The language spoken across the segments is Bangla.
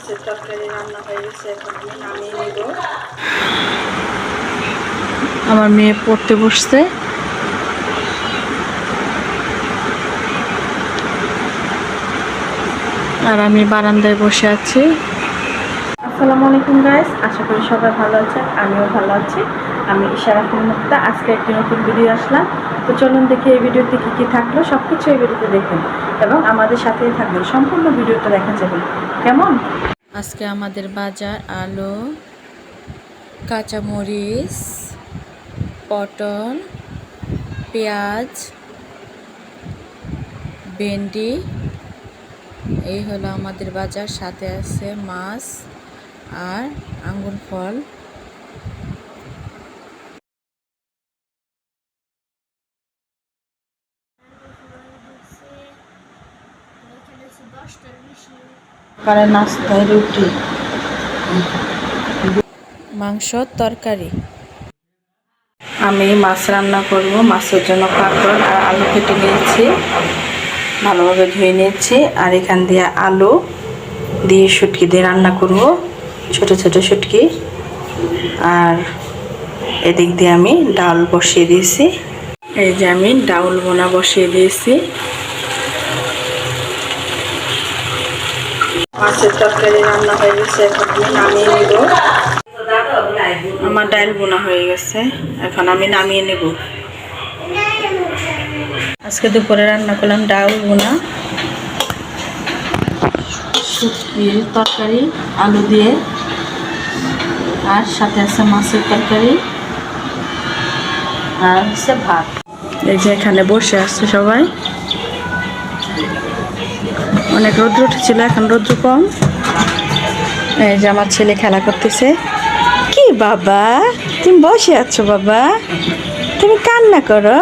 মাছের তরকারি রান্না হয়ে গেছে, এখন আমি নামিয়ে নিব। আমার মেয়ে পড়তে বসছে। আর আমি বারান্দায় বসে আছি। আসসালামু আলাইকুম গাইস, আশা করি সবাই ভালো আছেন, আমিও ভালো আছি। আমি ইশারাতুল মুক্তা। আজকে একটি নতুন ভিডিও আসলাম। তো চলুন দেখি এই ভিডিওতে কী কী থাকলো, সব কিছু এই ভিডিওতে দেখুন এবং আমাদের সাথেই থাকবেন, সম্পূর্ণ ভিডিওটা দেখা যাবে। কেমন? আজকে আমাদের বাজার আলু, কাঁচামরিচ, পটল, পেঁয়াজ, ভেন্ডি, এই হলো আমাদের বাজার। সাথে আছে মাছ আর আঙ্গুর ফল। সকালে নাস্তায় রুটি, মাংস, তরকারি। আমি মাছ রান্না করব। মাছের জন্য কাঁকড় আর আলু কেটে নিয়েছি, ভালোভাবে ধুয়ে নিয়েছি। আর এখান দিয়ে আলু দিয়ে শুটকি দিয়ে রান্না করব, ছোট ছোট শুটকি। আর এদিক দিয়ে আমি ডাল বসিয়ে দিয়েছি। এই যে আমি ডাউল বোনা বসিয়ে দিয়েছি। মাছের তরকারি রান্না হয়ে গেছে, এখন আমি নামিয়ে নিব। আমার ডাল বোনা হয়ে গেছে, এখন আমি নামিয়ে নেব। আজকে দুপুরে রান্না করলাম ডাউল বোনা, শুটকির তরকারি আলু দিয়ে, আর সাথে আছে মাছের তরকারি আর হচ্ছে ভাত। এই যে এখানে বসে আছে সবাই। অনেক রৌদ্র উঠেছিল, এখন রৌদ্র কম। এই যে আমার ছেলে খেলা করতেছে। কি বাবা, তুমি বসে আছো বাবা? তুমি কান্না করো,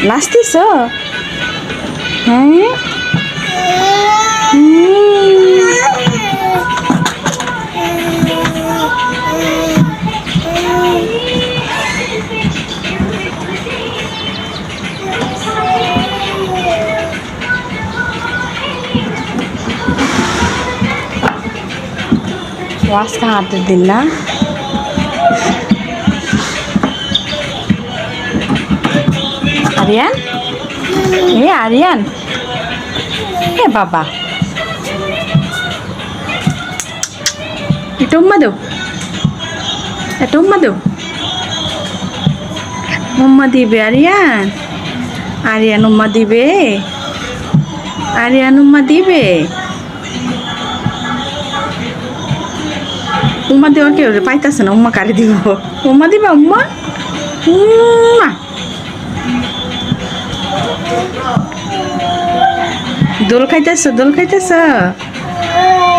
নাচতেছ? হ্যাঁ, আজকে হাতের দিন না? আরিয়ান, আরিয়ান, বাবা এটা উম্মা দেও, এটা উম্মা দেও। উম্মা দিবে আরিয়ান, আরিয়ান উম্মা দিবে, আরিয়ান উম্মা দিবে। উম্মা দেওয়া কেউ পাইতেছে না, উম্মা কারে দিব? উম্মা দিবা? উম্মা উম্মা। দোল খাইতেছ, দোল খাইতেছ?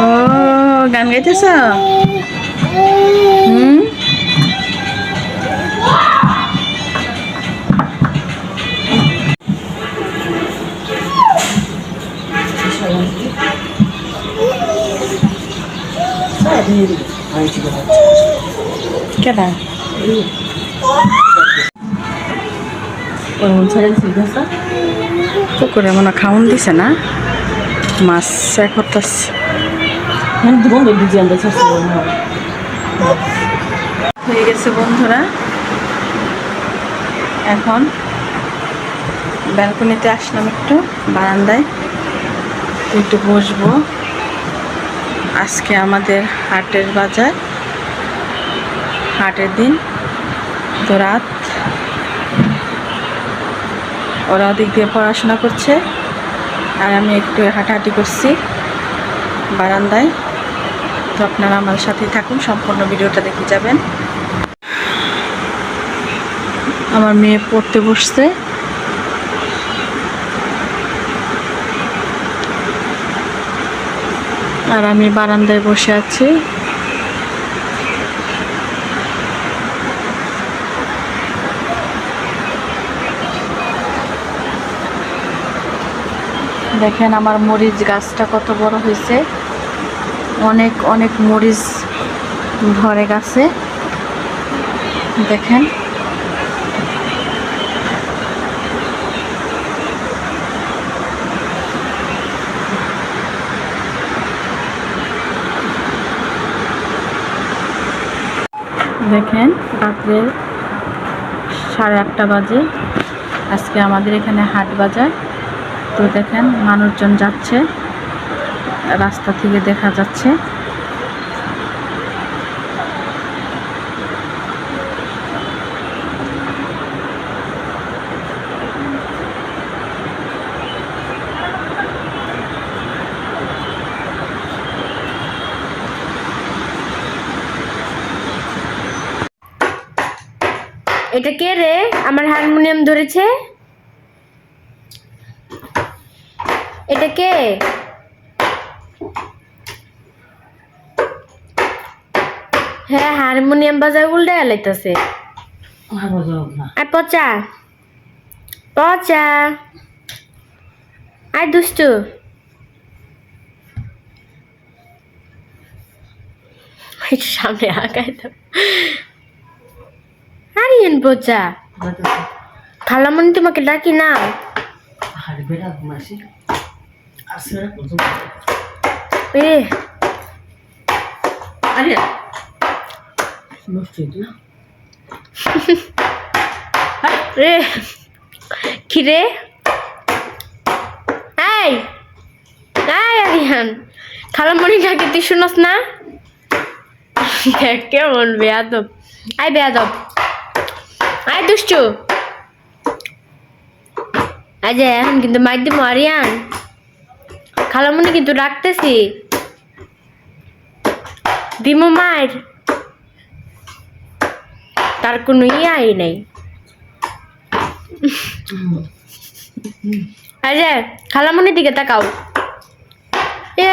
ও গান গাইতেছ? কেডা পুকুরে মনে খাওয়ান দিছে না, মাছ করতেছে। হয়ে গেছে বন্ধুরা, এখন ব্যালকনিতে আসলাম, একটু বারান্দায় একটু বসবো। আজকে আমাদের হাটের বাজার, হাটের দিন। তো রাত, ওরা ওদিক দিয়ে পড়াশোনা করছে আর আমি একটু হাঁটাহাঁটি করছি বারান্দায়। তো আপনারা আমার সাথেই থাকুন, সম্পূর্ণ ভিডিওটা দেখে যাবেন। আমার মেয়ে পড়তে বসছে। আর আমি বারান্দায় বসে আছি। দেখেন আমার মরিচ গাছটা কত বড় হয়েছে, অনেক অনেক মরিচ ধরে গাছে। দেখেন দেখেন রাত্রে 8:30 বাজে। আজকে আমাদের এখানে হাট বাজার। তো দেখেন মানুষজন যাচ্ছে, রাস্তা থেকে দেখা যাচ্ছে। এটা কে রে আমার হারমোনিয়াম ধরেছে? এটা কে? হ্যাঁ, হারমোনিয়াম বাজায় উল্টে আলাইতাছে। আয় পচা পচা, আয় দুষ্টু। একটু সামনে আগায় তো। আরিয়ান পচা, খালামণি তোমাকে ডাকি না? এ রে কিরে? এই আরিয়ান, খালামণি ডাকে তুই শুনস না? দেখ কেমন বেয়াদব। আয় বেয়াদব, আয় দুষ্টু। আজ এখন কিন্তু মাইর দিব আরিয়ান, খালামণি কিন্তু ডাকতেছি। দিমু মায়ের, তার কোনো ইয়াই নাই। আজ খালামণির দিকে তাকাও। এ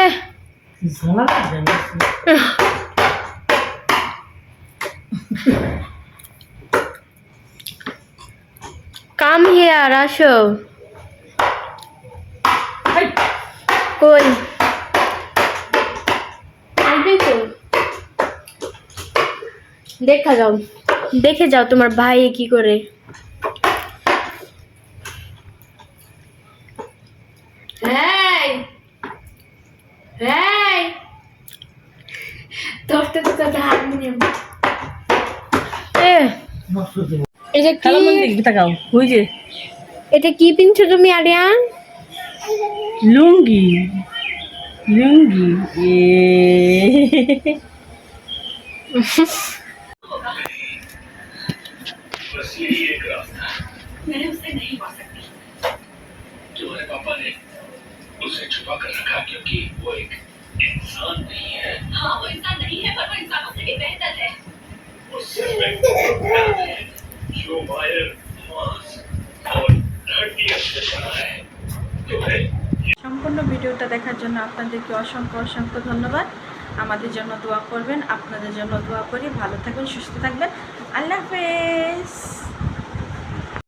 কাম হিয়ার, আসো। কই আসবে তো? দেখা যাও, দেখে যাও তোমার ভাই কি করে। হারমোনিয়াম এটা কি পিনছো তুমি আরিয়ান? লুঙ্গি লুঙ্গি तुम्हारे पापा ने उसे छुपा कर रखा क्योंकि वो एक इंसान नहीं है। हाँ, वो इंसान नहीं है, पर वो इंसानों से भी बेहतर है। वो सिर्फ एक प्रोग्राम है जो वायर, मांस और हड्डियों से बना है। तुम्हें সম্পূর্ণ ভিডিওটা দেখার জন্য আপনাদেরকে অসংখ্য অসংখ্য ধন্যবাদ। আমাদের জন্য দোয়া করবেন, আপনাদের জন্য দোয়া করি। ভালো থাকবেন, সুস্থ থাকবেন। আল্লাহ হাফেজ।